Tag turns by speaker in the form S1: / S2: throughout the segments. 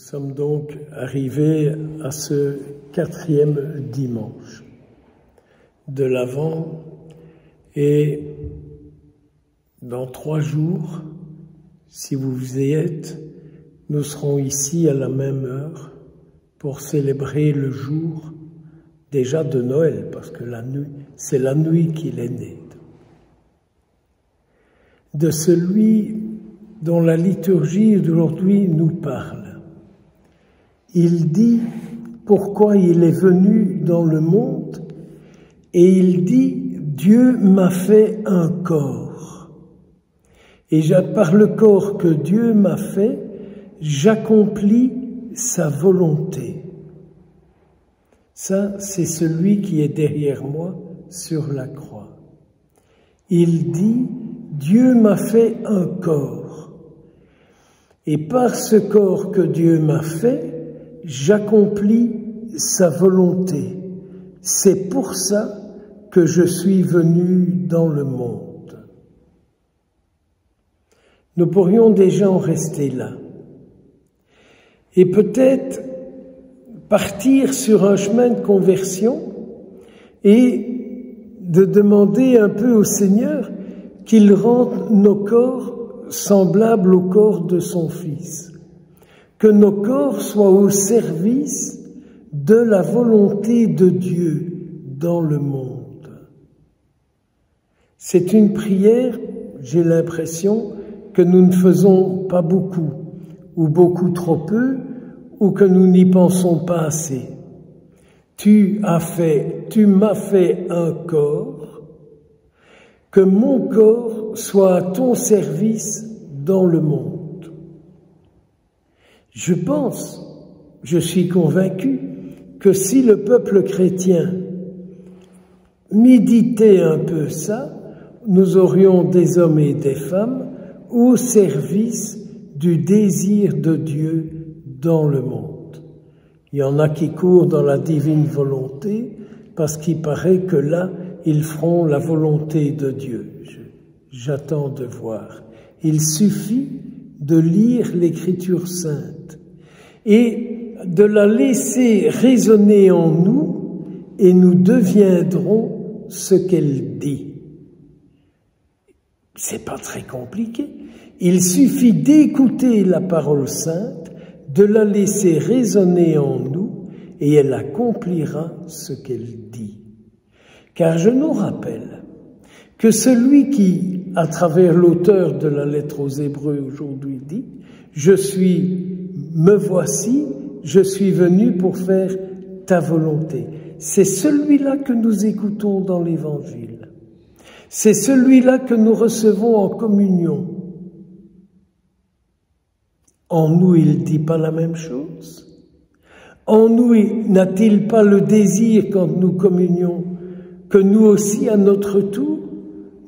S1: sommes donc arrivés à ce 4e dimanche de l'Avent et dans 3 jours, si vous y êtes, nous serons ici à la même heure pour célébrer le jour déjà de Noël, parce que la nuit, c'est la nuit qu'il est né. De celui dont la liturgie d'aujourd'hui nous parle. Il dit pourquoi il est venu dans le monde et il dit « Dieu m'a fait un corps ». Et par le corps que Dieu m'a fait, j'accomplis sa volonté. Ça, c'est celui qui est derrière moi sur la croix. Il dit « Dieu m'a fait un corps ». Et par ce corps que Dieu m'a fait, j'accomplis sa volonté. C'est pour ça que je suis venu dans le monde. Nous pourrions déjà en rester là. Et peut-être partir sur un chemin de conversion et de demander un peu au Seigneur qu'il rende nos corps semblables au corps de son Fils, que nos corps soient au service de la volonté de Dieu dans le monde. C'est une prière, j'ai l'impression, que nous ne faisons pas beaucoup, ou beaucoup trop peu, ou que nous n'y pensons pas assez. Tu m'as fait un corps, que mon corps soit à ton service dans le monde. Je suis convaincu que si le peuple chrétien méditait un peu ça, nous aurions des hommes et des femmes au service du désir de Dieu dans le monde. Il y en a qui courent dans la divine volonté parce qu'il paraît que là, ils feront la volonté de Dieu. J'attends de voir. Il suffit de lire l'Écriture sainte et de la laisser résonner en nous et nous deviendrons ce qu'elle dit. C'est pas très compliqué. Il suffit d'écouter la parole sainte, de la laisser résonner en nous et elle accomplira ce qu'elle dit. Car je nous rappelle que celui qui, à travers l'auteur de la lettre aux Hébreux aujourd'hui dit « me voici, je suis venu pour faire ta volonté ». C'est celui-là que nous écoutons dans l'Évangile. C'est celui-là que nous recevons en communion. En nous, il ne dit pas la même chose? En nous, n'a-t-il pas le désir, quand nous communions, que nous aussi, à notre tour,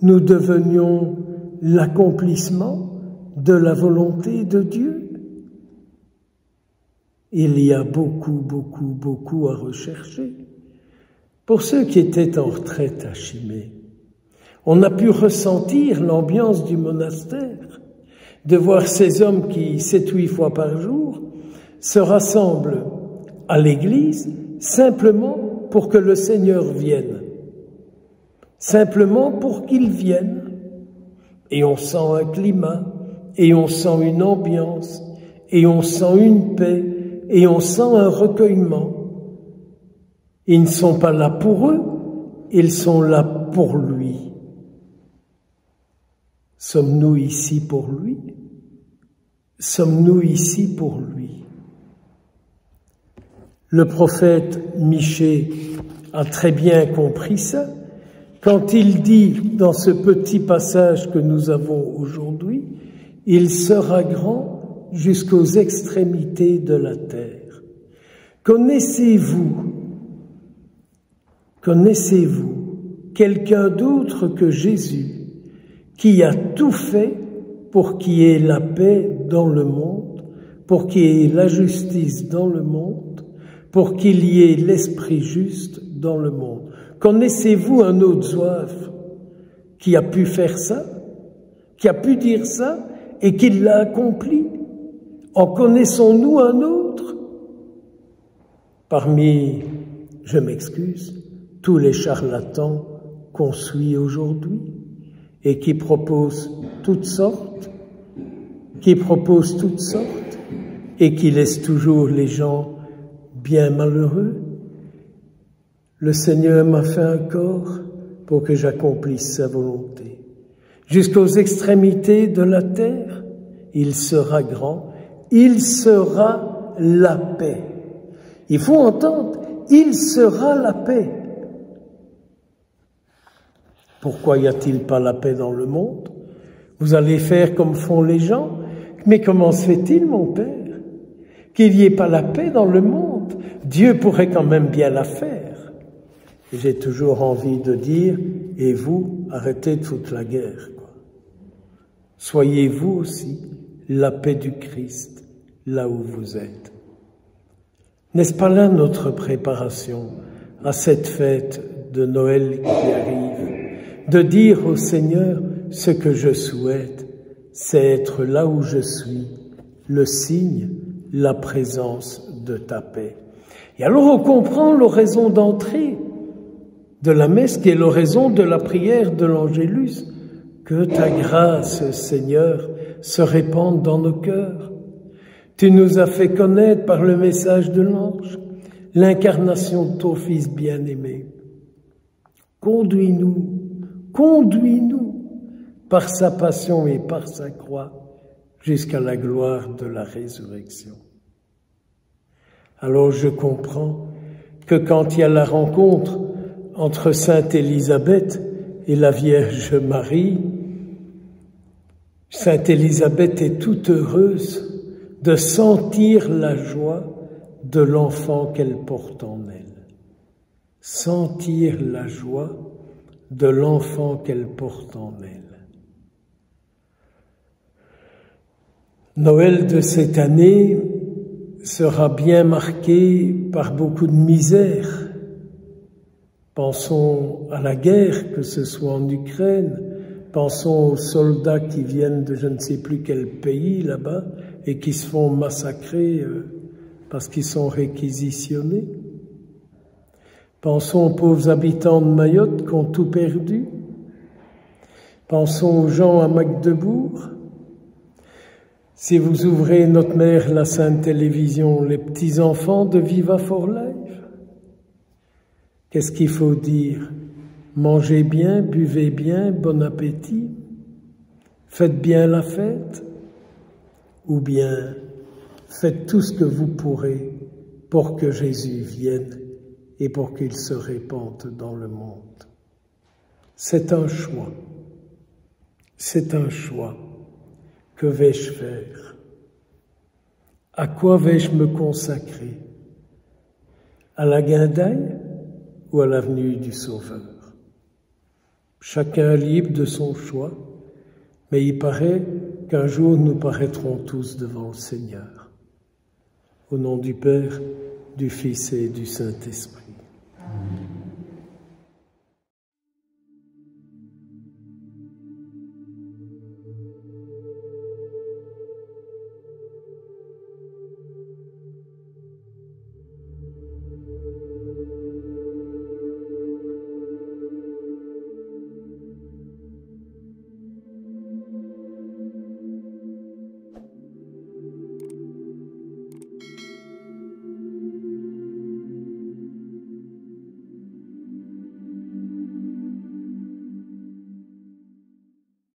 S1: nous devenions l'accomplissement de la volonté de Dieu? Il y a beaucoup à rechercher. Pour ceux qui étaient en retraite à Chimay, on a pu ressentir l'ambiance du monastère, de voir ces hommes qui, 7-8 fois par jour, se rassemblent à l'église simplement pour que le Seigneur vienne. Simplement pour qu'il vienne. Et on sent un climat, et on sent une ambiance, et on sent une paix, et on sent un recueillement. Ils ne sont pas là pour eux, ils sont là pour lui. Sommes-nous ici pour lui? Sommes-nous ici pour lui? Le prophète Michée a très bien compris ça quand il dit dans ce petit passage que nous avons aujourd'hui, « Il sera grand jusqu'aux extrémités de la terre ». Connaissez-vous quelqu'un d'autre que Jésus qui a tout fait pour qu'il y ait la paix dans le monde, pour qu'il y ait la justice dans le monde, pour qu'il y ait l'esprit juste dans le monde? Connaissez-vous un autre zouave qui a pu faire ça, qui a pu dire ça et qui l'a accompli? En connaissons-nous un autre? Parmi, je m'excuse, tous les charlatans qu'on suit aujourd'hui et qui proposent toutes sortes, et qui laissent toujours les gens bien malheureux, le Seigneur m'a fait un corps pour que j'accomplisse sa volonté. Jusqu'aux extrémités de la terre, il sera grand, il sera la paix. Il faut entendre, il sera la paix. Pourquoi y a-t-il pas la paix dans le monde? Vous allez faire comme font les gens. Mais comment se fait-il, mon Père, qu'il n'y ait pas la paix dans le monde? Dieu pourrait quand même bien la faire. Et j'ai toujours envie de dire, et vous, arrêtez de foutre la guerre, quoi. Soyez vous aussi la paix du Christ, là où vous êtes. N'est-ce pas là notre préparation à cette fête de Noël qui arrive? De dire au Seigneur, ce que je souhaite, c'est être là où je suis, le signe, la présence de ta paix. Et alors on comprend l'oraison d'entrée de la messe, qui est l'oraison de la prière de l'Angélus. Que ta grâce, Seigneur, se répande dans nos cœurs. Tu nous as fait connaître par le message de l'ange l'incarnation de ton Fils bien-aimé. Conduis-nous par sa passion et par sa croix jusqu'à la gloire de la résurrection. Alors je comprends que quand il y a la rencontre entre Sainte Élisabeth et la Vierge Marie, Sainte Élisabeth est toute heureuse de sentir la joie de l'enfant qu'elle porte en elle. Sentir la joie de l'enfant qu'elle porte en elle. Noël de cette année sera bien marqué par beaucoup de misère. Pensons à la guerre, que ce soit en Ukraine, pensons aux soldats qui viennent de je ne sais plus quel pays là-bas et qui se font massacrer parce qu'ils sont réquisitionnés. Pensons aux pauvres habitants de Mayotte qui ont tout perdu. Pensons aux gens à Magdebourg. Si vous ouvrez notre mère, la Sainte Télévision, les petits-enfants de Viva for Life, qu'est-ce qu'il faut dire? Mangez bien, buvez bien, bon appétit, faites bien la fête, ou bien faites tout ce que vous pourrez pour que Jésus vienne et pour qu'il se répande dans le monde. C'est un choix. C'est un choix. Que vais-je faire? À quoi vais-je me consacrer? À la guindaille ou à la venue du Sauveur? Chacun libre de son choix, mais il paraît qu'un jour nous paraîtrons tous devant le Seigneur. Au nom du Père, du Fils et du Saint-Esprit.